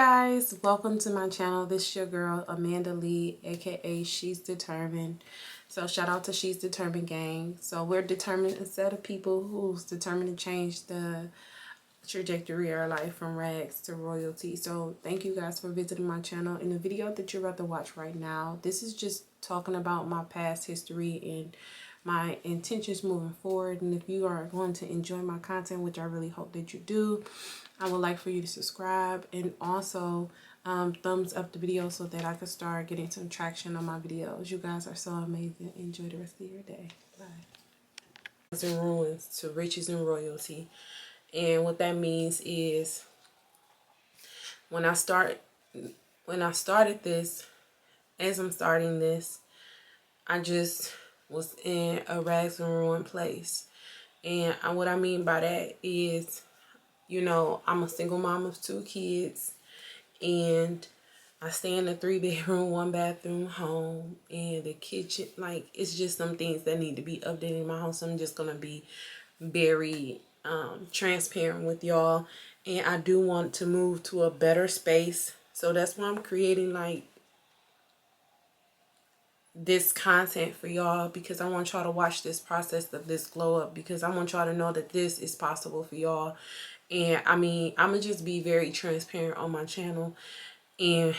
guys, welcome to my channel. This is your girl Amanda Lee, aka She's Determined. So shout out to She's Determined gang. So we're determined, a set of people who's determined to change the trajectory of our life from rags to royalty. So thank you guys for visiting my channel. In the video that you're about to watch right now, this is just talking about my past history and my intentions moving forward. And if you are going to enjoy my content, which I really hope that you do, I would like for you to subscribe and also thumbs up the video so that I can start getting some traction on my videos. You guys are so amazing. Enjoy the rest of your day. Bye. And ruins to riches and royalty. And what that means is when I started this, as I'm starting this, I just was in a rags and ruin place. And what I mean by that is, you know, I'm a single mom of 2 kids, and I stay in a 3-bedroom, 1-bathroom home, and the kitchen, like, it's just some things that need to be updated in my house. I'm just gonna be very transparent with y'all, and I do want to move to a better space, so that's why I'm creating like this content for y'all, because I want y'all to watch this process of this glow up, because I want y'all to know that this is possible for y'all. And I mean, I'm gonna just be very transparent on my channel, and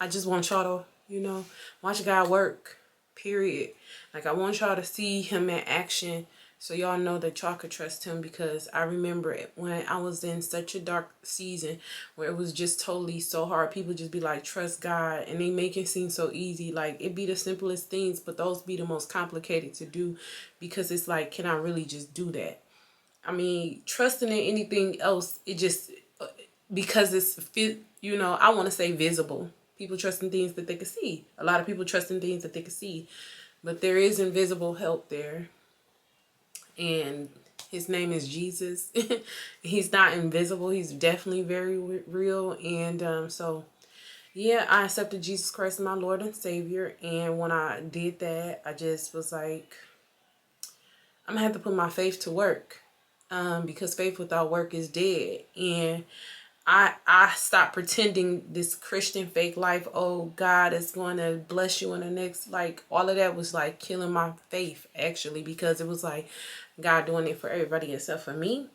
I just want y'all to, you know, watch God work, period. Like, I want y'all to see him in action, so y'all know that y'all could trust him. Because I remember it when I was in such a dark season where it was just totally so hard. People just be like, trust God, and they make it seem so easy. Like, it be the simplest things, but those be the most complicated to do, because it's like, can I really just do that? I mean, trusting in anything else, it just, because it's, you know, I want to say visible. People trust in things that they can see. A lot of people trust in things that they can see, but there is invisible help there, and his name is Jesus. He's not invisible. He's definitely very real. And so yeah, I accepted Jesus Christ as my Lord and Savior. And when I did that, I just was like, I'm gonna have to put my faith to work, because faith without work is dead. And I stopped pretending this Christian fake life. Oh, God is going to bless you in the next, like, all of that was like killing my faith, actually, because it was like God doing it for everybody except for me.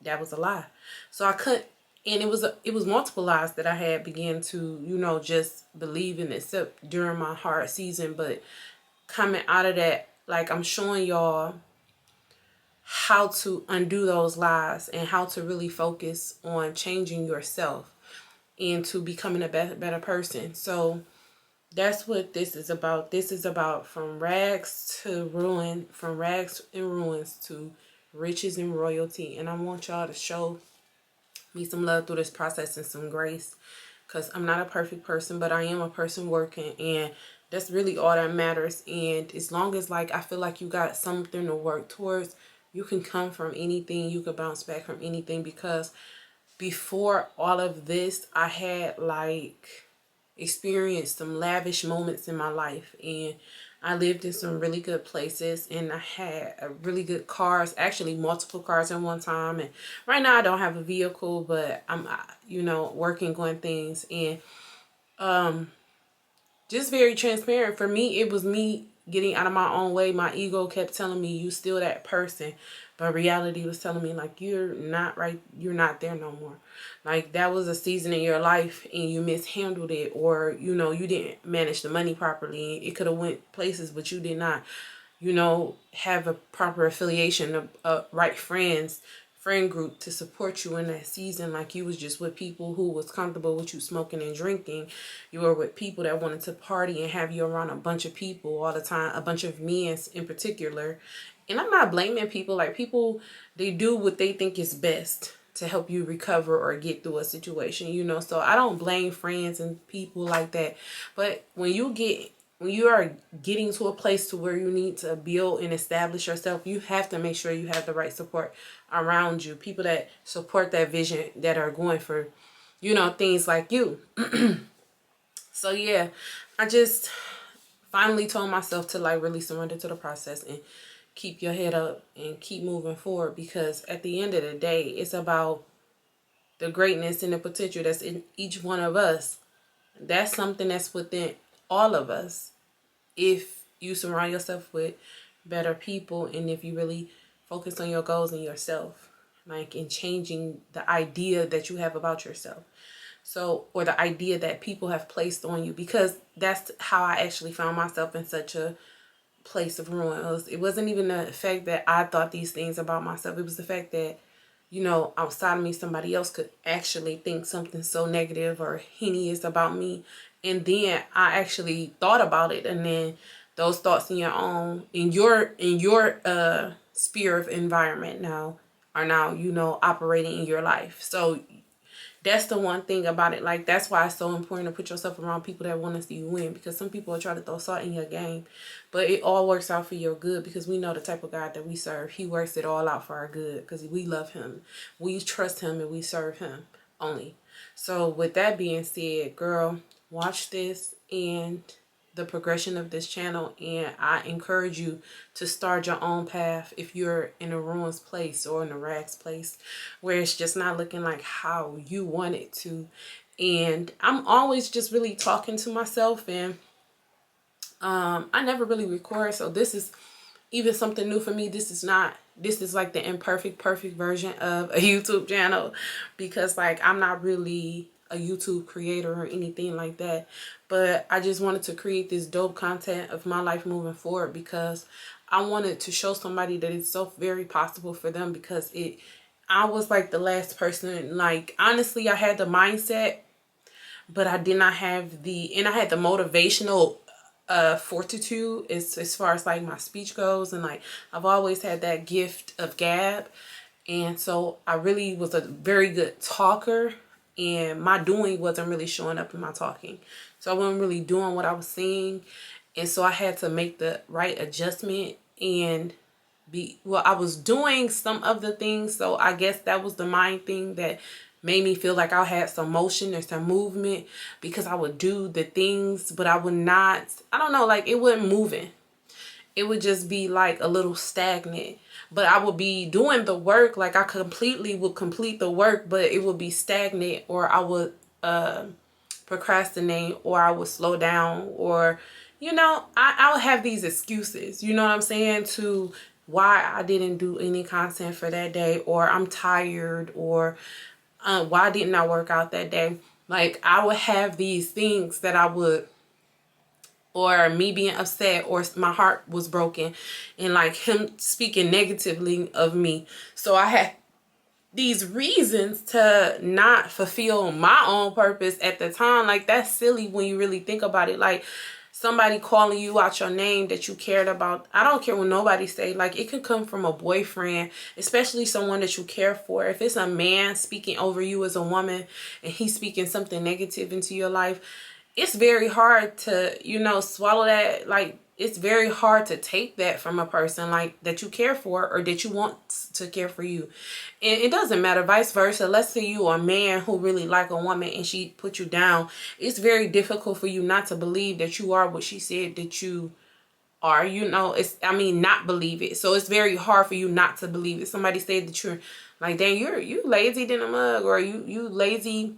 That was a lie. So I couldn't, and it was multiple lies that I had began to, you know, just believe in, except during my hard season. But coming out of that, like, I'm showing y'all how to undo those lies and how to really focus on changing yourself into becoming a better person. So that's what this is about. This is about from rags to ruin, from rags and ruins to riches and royalty. And I want y'all to show me some love through this process and some grace, because I'm not a perfect person, but I am a person working, and that's really all that matters. And as long as, like, I feel like you got something to work towards, you can come from anything, you can bounce back from anything. Because before all of this, I had like experienced some lavish moments in my life, and I lived in some really good places, and I had a really good cars, actually multiple cars at one time. And right now I don't have a vehicle, but I'm, you know, working on things. And just very transparent. For me, it was me getting out of my own way. My ego kept telling me, you still that person. But reality was telling me, like, you're not right. You're not there no more. Like, that was a season in your life and you mishandled it, or, you know, you didn't manage the money properly. It could have went places, but you did not, you know, have a proper affiliation of right friend group to support you in that season. Like, you was just with people who was comfortable with you smoking and drinking. You were with people that wanted to party and have you around a bunch of people all the time, a bunch of men in particular. And I'm not blaming people. Like, people, they do what they think is best to help you recover or get through a situation, you know. So I don't blame friends and people like that. But when you are getting to a place to where you need to build and establish yourself, you have to make sure you have the right support around you. People that support that vision, that are going for, you know, things like you. So yeah, I just finally told myself to, like, really surrender to the process and keep your head up and keep moving forward. Because at the end of the day, it's about the greatness and the potential that's in each one of us. That's something that's within all of us. If you surround yourself with better people, and if you really focus on your goals and yourself, like in changing the idea that you have about yourself. So, or the idea that people have placed on you, because that's how I actually found myself in such a place of ruin. It wasn't even the fact that I thought these things about myself. It was the fact that, you know, outside of me, somebody else could actually think something so negative or heinous about me. And then I actually thought about it, and then those thoughts in your sphere of environment now are now, you know, operating in your life. So that's the one thing about it. Like, that's why it's so important to put yourself around people that want to see you win, because some people will try to throw salt in your game, but it all works out for your good, because we know the type of God that we serve. He works it all out for our good because we love him, we trust him, and we serve him only. So with that being said, girl, watch this and the progression of this channel, and I encourage you to start your own path if you're in a ruins place or in a rags place where it's just not looking like how you want it to. And I'm always just really talking to myself, and I never really record, so this is even something new for me. This is like the imperfect perfect version of a YouTube channel, because like I'm not really a YouTube creator or anything like that, but I just wanted to create this dope content of my life moving forward, because I wanted to show somebody that it's so very possible for them, because I was like the last person, like honestly I had the mindset, but I did not have and I had the motivational fortitude as far as like my speech goes, and like I've always had that gift of gab, and so I really was a very good talker, and my doing wasn't really showing up in my talking, so I wasn't really doing what I was saying, and so I had to make the right adjustment and I was doing some of the things, so I guess that was the mind thing that made me feel like I had some motion or some movement, because I would do the things, but I would not, I don't know, like it wasn't moving. It would just be like a little stagnant, but I would be doing the work, like I completely would complete the work, but it would be stagnant, or I would procrastinate, or I would slow down, or you know, I would have these excuses, you know what I'm saying, to why I didn't do any content for that day, or I'm tired, or why didn't I work out that day. Like I would have these things that I would, or me being upset, or my heart was broken, and like him speaking negatively of me. So I had these reasons to not fulfill my own purpose at the time. Like that's silly when you really think about it. Like somebody calling you out your name that you cared about. I don't care what nobody say. Like it could come from a boyfriend, especially someone that you care for. If it's a man speaking over you as a woman and he's speaking something negative into your life, it's very hard to, you know, swallow that. Like it's very hard to take that from a person like that you care for, or that you want to care for you. And it doesn't matter, vice versa. Let's say you are a man who really like a woman and she put you down. It's very difficult for you not to believe that you are what she said that you are, you know. Not believe it. So it's very hard for you not to believe it. Somebody said that you're like, dang, you lazy than a mug, or you lazy,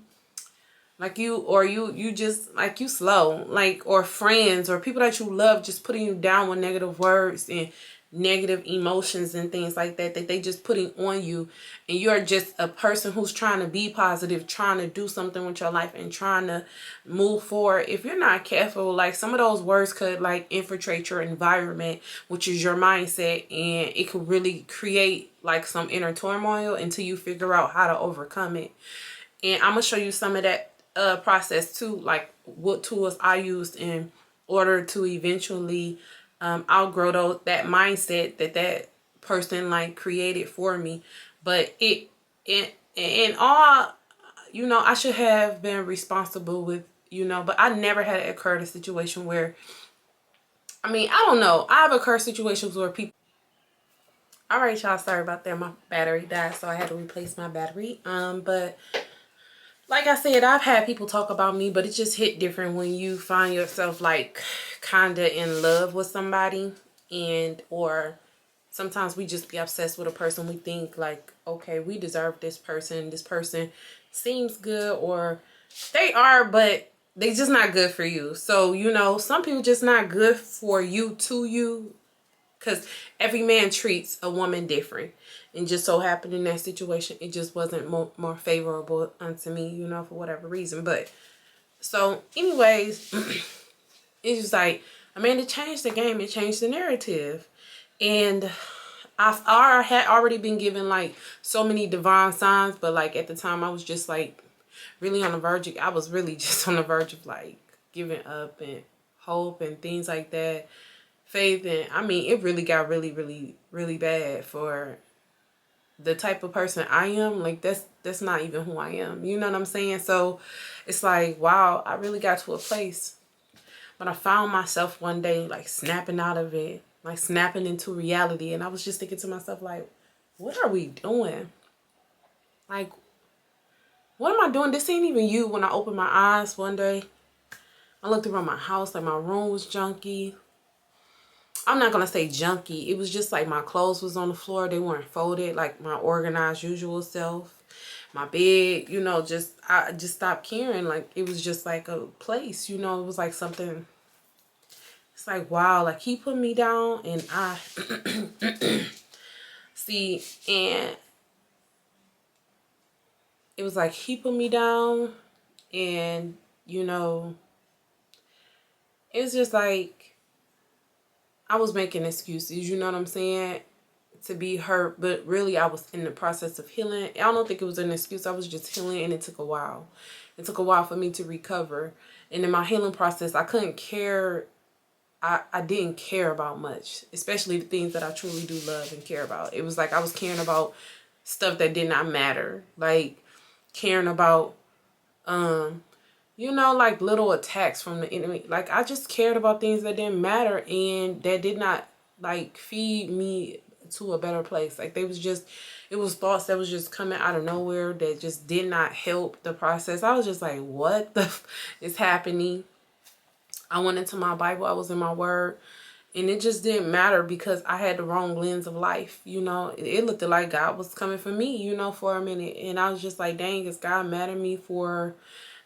like you just like you slow, like, or friends or people that you love just putting you down with negative words and negative emotions and things like that they just putting on you, and you're just a person who's trying to be positive, trying to do something with your life and trying to move forward. If you're not careful, like some of those words could like infiltrate your environment, which is your mindset, and it could really create like some inner turmoil until you figure out how to overcome it. And I'm gonna show you some of that process too, like what tools I used in order to eventually outgrow that mindset that person like created for me. But in all, you know, I should have been responsible with, you know, but I never had occurred a situation where, I don't know, I've occurred situations where people, all right y'all, sorry about that, my battery died, so I had to replace my battery. But like I said, I've had people talk about me, but it just hit different when you find yourself like kinda in love with somebody, and or sometimes we just be obsessed with a person. We think like, okay, we deserve this person. This person seems good, or they are, but they just not good for you. So, you know, some people just not good for you, to you, because every man treats a woman different. And just so happened in that situation, it just wasn't more favorable unto me, you know, for whatever reason. But so anyways, it's just like, Amanda changed the game. It changed the narrative. And I had already been given like so many divine signs, but like at the time I was just like really on the verge of, I was really just on the verge of like giving up and hope and things like that. Faith. And I mean, it really got really bad for the type of person I am. Like that's not even who I am. You know what I'm saying? So it's like, wow, I really got to a place. But I found myself one day like snapping out of it, like snapping into reality. And I was just thinking to myself, like, what are we doing? Like, what am I doing? This ain't even you. When I opened my eyes one day, I looked around my house, like my room was junky. I'm not going to say junky. It was just like my clothes was on the floor. They weren't folded like my organized usual self. My bed, you know, I just stopped caring. Like, it was just like a place, you know. It was like something. It's like, wow, like he put me down and I see, and it was like he put me down, and you know, it was just like I was making excuses, you know what I'm saying, to be hurt, but really I was in the process of healing. I don't think it was an excuse. I was just healing, and it took a while. It took a while for me to recover. And in my healing process, I couldn't care. I didn't care about much, especially the things that I truly do love and care about. It was like I was caring about stuff that did not matter. Like caring about, you know, like little attacks from the enemy. Like I just cared about things that didn't matter and that did not like feed me to a better place. Like they was just, it was thoughts that was just coming out of nowhere that just did not help the process. I was just like, what the is happening? I went into my Bible, I was in my word, and it just didn't matter because I had the wrong lens of life, you know. It looked like God was coming for me, you know, for a minute. And I was just like, dang, is God mad at me for,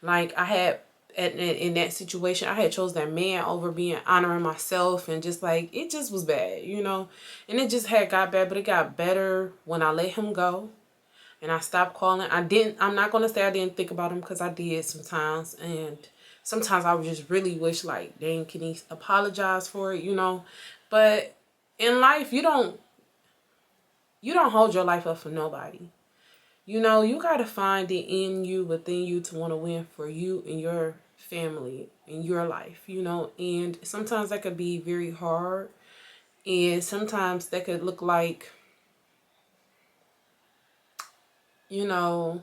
like, I had, in that situation, I had chose that man over being honoring myself, and just like, it just was bad, you know. And it just had got bad, but it got better when I let him go. And I stopped calling. I'm not going to say I didn't think about him, because I did sometimes. And sometimes I would just really wish, like, dang, can he apologize for it, you know? But in life, you don't hold your life up for nobody. You know, you got to find it in you, within you, to want to win for you and your family and your life, you know? And sometimes that could be very hard. And sometimes that could look like, you know,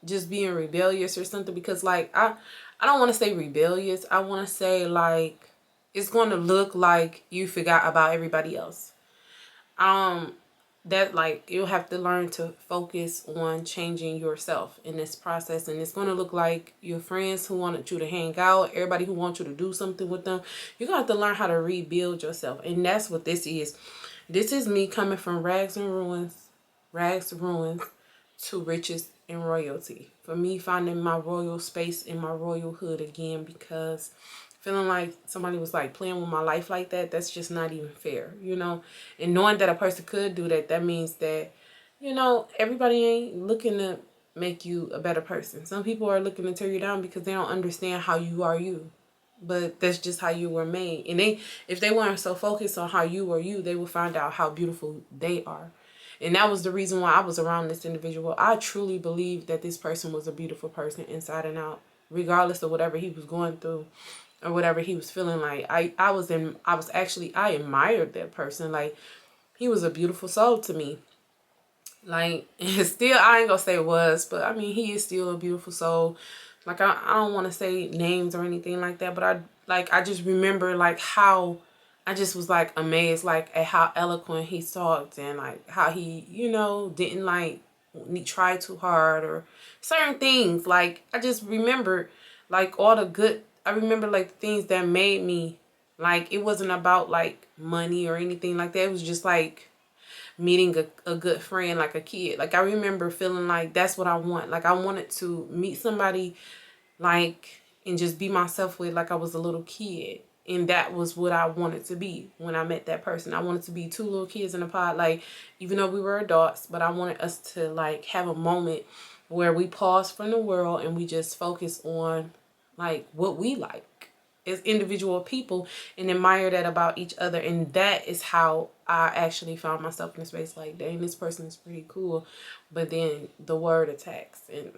just being rebellious or something. Because like I don't want to say rebellious. I want to say like it's going to look like you forgot about everybody else. That like you'll have to learn to focus on changing yourself in this process. And it's going to look like your friends who wanted you to hang out, everybody who wants you to do something with them, you're going to have to learn how to rebuild yourself. And that's what this is. This is me coming from rags to ruins to riches and royalty. For me, finding my royal space in my royal hood again, because feeling like somebody was like playing with my life like that, that's just not even fair, you know. And knowing that a person could do that, that means that, you know, everybody ain't looking to make you a better person. Some people are looking to tear you down because they don't understand how you are you. But that's just how you were made. And if they weren't so focused on how you were you, they would find out how beautiful they are. And that was the reason why I was around this individual. I truly believed that this person was a beautiful person inside and out, regardless of whatever he was going through or whatever he was feeling like. I admired that person. Like, he was a beautiful soul to me. Like, still, I ain't gonna say it was, but I mean, he is still a beautiful soul. Like, I don't want to say names or anything like that, but I just remember like how I just was like amazed, like at how eloquent he talked, and like how he, you know, didn't like try too hard or certain things. Like, I just remember like all the good, I remember like the things that made me, like, it wasn't about like money or anything like that. It was just like, meeting a good friend, like a kid. Like I remember feeling like that's what I want. Like I wanted to meet somebody like and just be myself with, like I was a little kid. And that was what I wanted to be when I met that person. I wanted to be two little kids in a pod, like even though we were adults, but I wanted us to like have a moment where we pause from the world and we just focus on like what we like as individual people and admire that about each other. And that is how I actually found myself in a space like, dang, this person is pretty cool. But then the word attacks, and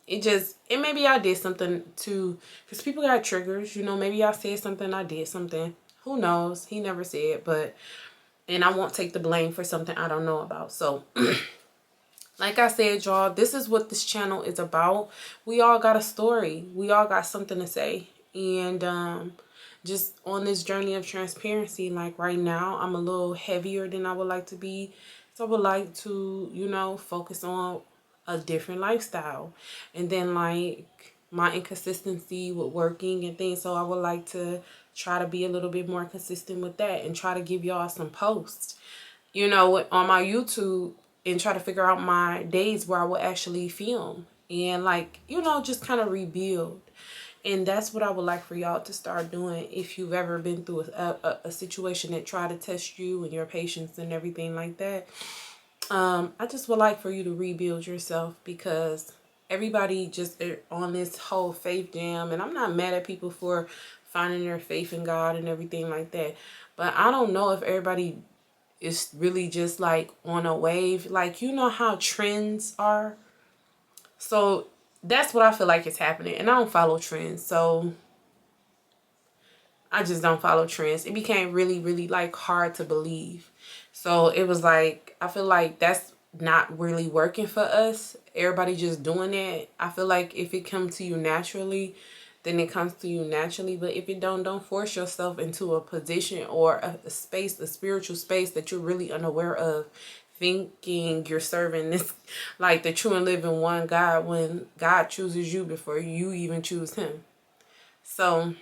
it maybe I did something too, because people got triggers, you know, maybe I said something, I did something, who knows, he never said, but, and I won't take the blame for something I don't know about. So like I said, y'all, this is what this channel is about. We all got a story, we all got something to say. And just on this journey of transparency, like right now I'm a little heavier than I would like to be, so I would like to, you know, focus on a different lifestyle. And then like my inconsistency with working and things, so I would like to try to be a little bit more consistent with that and try to give y'all some posts, you know, on my YouTube, and try to figure out my days where I will actually film and like, you know, just kind of rebuild. And that's what I would like for y'all to start doing if you've ever been through a situation that tried to test you and your patience and everything like that. I just would like for you to rebuild yourself, because everybody just on this whole faith jam, and I'm not mad at people for finding their faith in God and everything like that, but I don't know if everybody is really just like on a wave. Like, you know how trends are? So that's what I feel like is happening. And I don't follow trends, so I just don't follow trends. It became really, really like hard to believe. So it was like, I feel like that's not really working for us. Everybody just doing it. I feel like if it comes to you naturally, then it comes to you naturally. But if it don't force yourself into a position or a space, a spiritual space that you're really unaware of, thinking you're serving this like the true and living one God, when God chooses you before you even choose him. So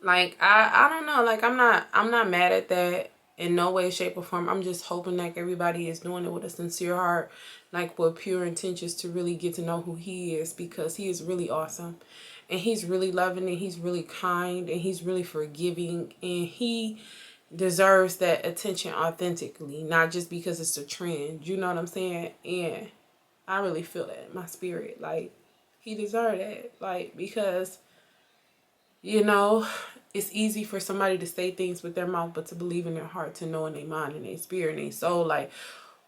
like I don't know, like I'm not mad at that in no way, shape, or form. I'm just hoping like everybody is doing it with a sincere heart, like with pure intentions to really get to know who he is, because he is really awesome and he's really loving and he's really kind and he's really forgiving, and he deserves that attention authentically, not just because it's a trend. You know what I'm saying? And I really feel that in my spirit. Like, he deserved that. Like, because, you know, it's easy for somebody to say things with their mouth, but to believe in their heart, to know in their mind and their spirit and their soul, like,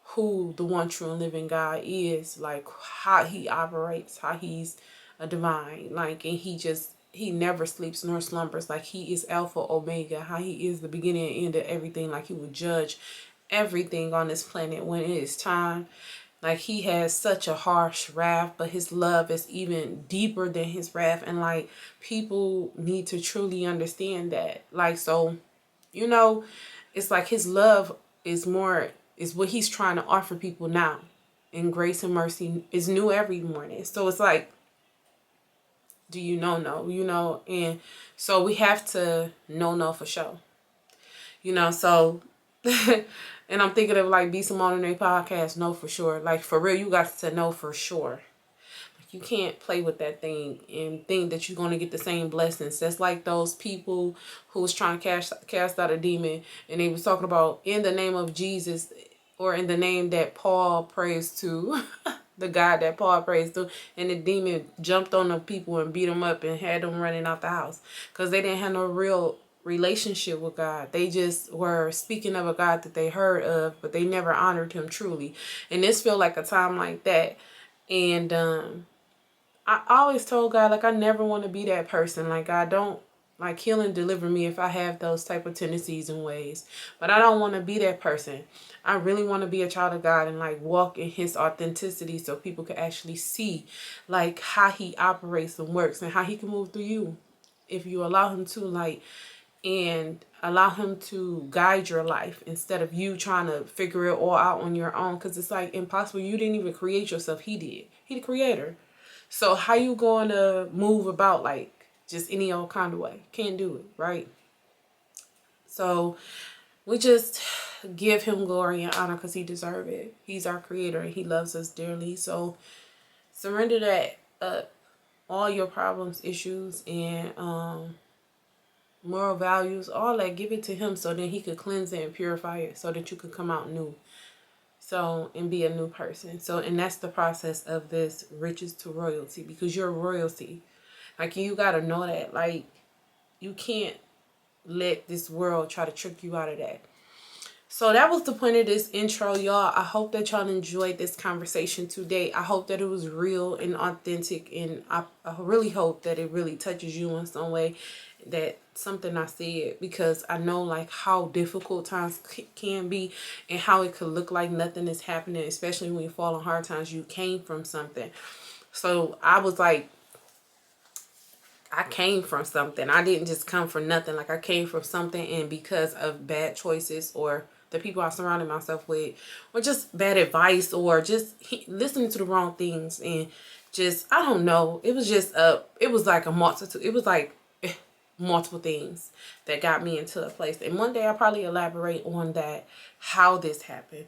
who the one true and living God is, like how he operates, how he's a divine, like, and he never sleeps nor slumbers, like he is Alpha Omega, how he is the beginning and end of everything, like he will judge everything on this planet when it is time. Like, he has such a harsh wrath, but his love is even deeper than his wrath, and like people need to truly understand that. Like, so, you know, it's like his love is what he's trying to offer people now. And grace and mercy is new every morning. So it's like, do you know? No, you know? And so we have to know for sure. You know, so, and I'm thinking of like Be Simone and their podcast, know for sure. Like, for real, you got to know for sure. You can't play with that thing and think that you're going to get the same blessings. That's like those people who was trying to cast out a demon, and they was talking about in the name of Jesus, or in the name that Paul prays to, the God that Paul prays to, and the demon jumped on the people and beat them up and had them running out the house because they didn't have no real relationship with God. They just were speaking of a God that they heard of, but they never honored him truly. And this feel like a time like that. And I always told God, like, I never want to be that person. Like, I don't, like, heal and deliver me if I have those type of tendencies and ways. But I don't want to be that person. I really want to be a child of God and, like, walk in his authenticity so people can actually see, like, how he operates and works and how he can move through you if you allow him to, like, and allow him to guide your life instead of you trying to figure it all out on your own, because it's, like, impossible. You didn't even create yourself. He did. He the creator. So how you going to move about like just any old kind of way? Can't do it, right? So we just give him glory and honor because he deserves it. He's our creator and he loves us dearly. So surrender that up. All your problems, issues, and moral values, all that, give it to him so then he could cleanse it and purify it so that you could come out new. So, and be a new person. So, and that's the process of this riches to royalty, because you're royalty. Like, you got to know that. Like, you can't let this world try to trick you out of that. So that was the point of this intro, y'all. I hope that y'all enjoyed this conversation today. I hope that it was real and authentic, and I really hope that it really touches you in some way, that something I said, because I know like how difficult times can be and how it could look like nothing is happening, especially when you fall on hard times. You came from something. So I was like, I came from something. I didn't just come from nothing. Like, I came from something, and because of bad choices or the people I surrounded myself with, or just bad advice, or just listening to the wrong things, and just, I don't know. It was just it was like a multitude. It was like multiple things that got me into a place. And one day I'll probably elaborate on that, how this happened,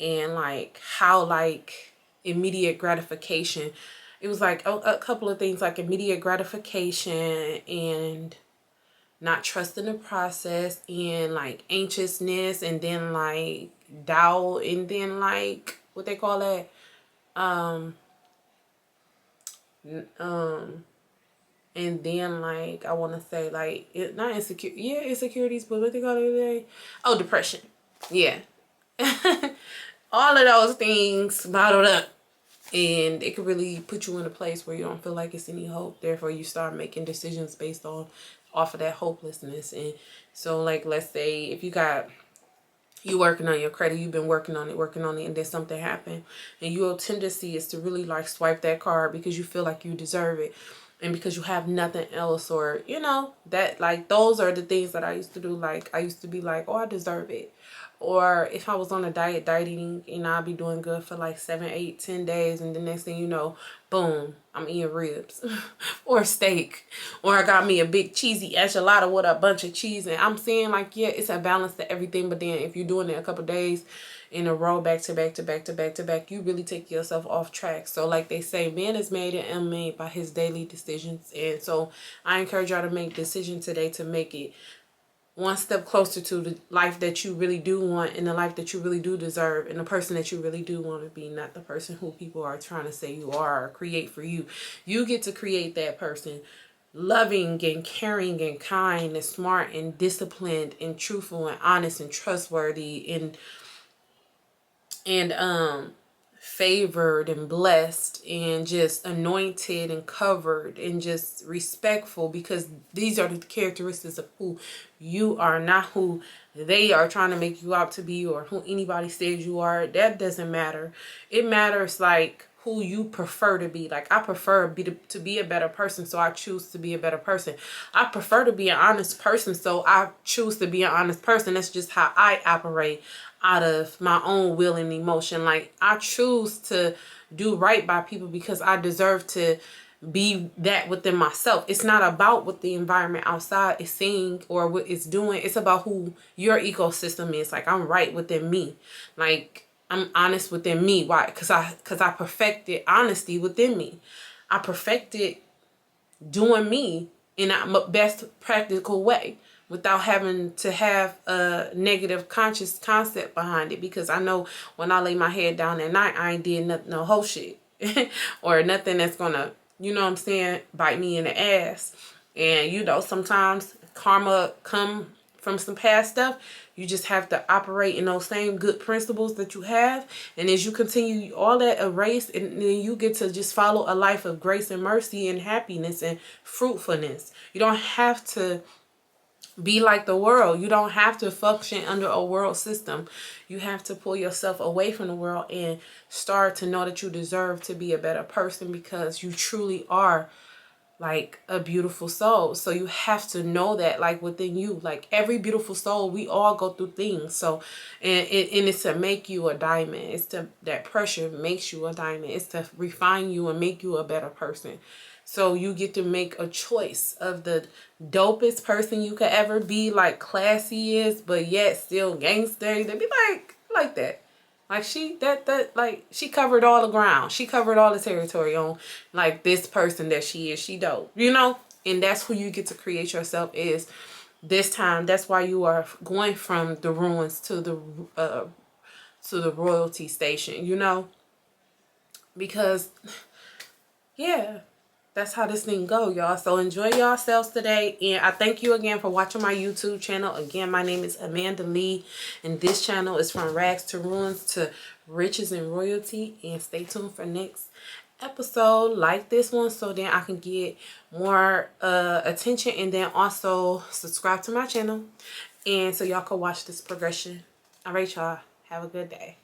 and like how like immediate gratification. It was like a couple of things, like immediate gratification and not trusting the process, and like anxiousness, and then like doubt, and then like what they call that, and then like I want to say like not insecure, yeah, insecurities, but what they call it today? Oh, depression. Yeah. All of those things bottled up, and it could really put you in a place where you don't feel like it's any hope. Therefore, you start making decisions based off of that hopelessness. And so, like, let's say if you working on your credit, you've been working on it, and then something happened, and your tendency is to really like swipe that card because you feel like you deserve it, and because you have nothing else, or you know, that like those are the things that I used to do. Like, I used to be like, oh, I deserve it. Or if I was on a dieting, and I'd be doing good for like 7, 8, 10 days, and the next thing you know, boom, I'm eating ribs or steak, or I got me a big cheesy enchilada with a bunch of cheese. And I'm saying like, yeah, it's a balance to everything, but then if you're doing it a couple days in a row, back to back to back to back to back, you really take yourself off track. So like they say, man is made and unmade by his daily decisions. And so I encourage y'all to make decisions today to make it one step closer to the life that you really do want, and the life that you really do deserve, and the person that you really do want to be, not the person who people are trying to say you are or create for you. You get to create that person, loving and caring and kind and smart and disciplined and truthful and honest and trustworthy and favored and blessed and just anointed and covered and just respectful, because these are the characteristics of who you are, not who they are trying to make you out to be, or who anybody says you are. That doesn't matter. It matters like who you prefer to be. Like, I prefer to be a better person, so I choose to be a better person. I prefer to be an honest person, so I choose to be an honest person. That's just how I operate, out of my own will and emotion. Like, I choose to do right by people because I deserve to be that within myself. It's not about what the environment outside is saying or what it's doing. It's about who your ecosystem is. Like, I'm right within me. Like, I'm honest within me. Why? Because I perfected honesty within me. I perfected doing me in a best practical way, without having to have a negative conscious concept behind it. Because I know when I lay my head down at night, I ain't did nothing, no whole shit or nothing that's gonna, you know what I'm saying, bite me in the ass. And you know, sometimes karma come from some past stuff. You just have to operate in those same good principles that you have. And as you continue, all that erase, and then you get to just follow a life of grace and mercy and happiness and fruitfulness. You don't have to be like the world. You don't have to function under a world system. You have to pull yourself away from the world and start to know that you deserve to be a better person, because you truly are like a beautiful soul. So you have to know that, like, within you, like every beautiful soul, we all go through things. So and it's to make you a diamond. It's to, that pressure makes you a diamond. It's to refine you and make you a better person. So you get to make a choice of the dopest person you could ever be, like classy is, but yet still gangster. They be like that. Like she she covered all the ground. She covered all the territory on like this person that she is. She dope, you know? And that's who you get to create yourself is this time. That's why you are going from the ruins to the royalty station, you know? Because yeah, that's how this thing go, y'all. So enjoy yourselves today, and I thank you again for watching my YouTube channel. Again, my name is Amanda Lee, and this channel is from rags to ruins to riches and royalty. And stay tuned for next episode like this one, so then I can get more attention, and then also subscribe to my channel, and so y'all can watch this progression. All right, y'all, have a good day.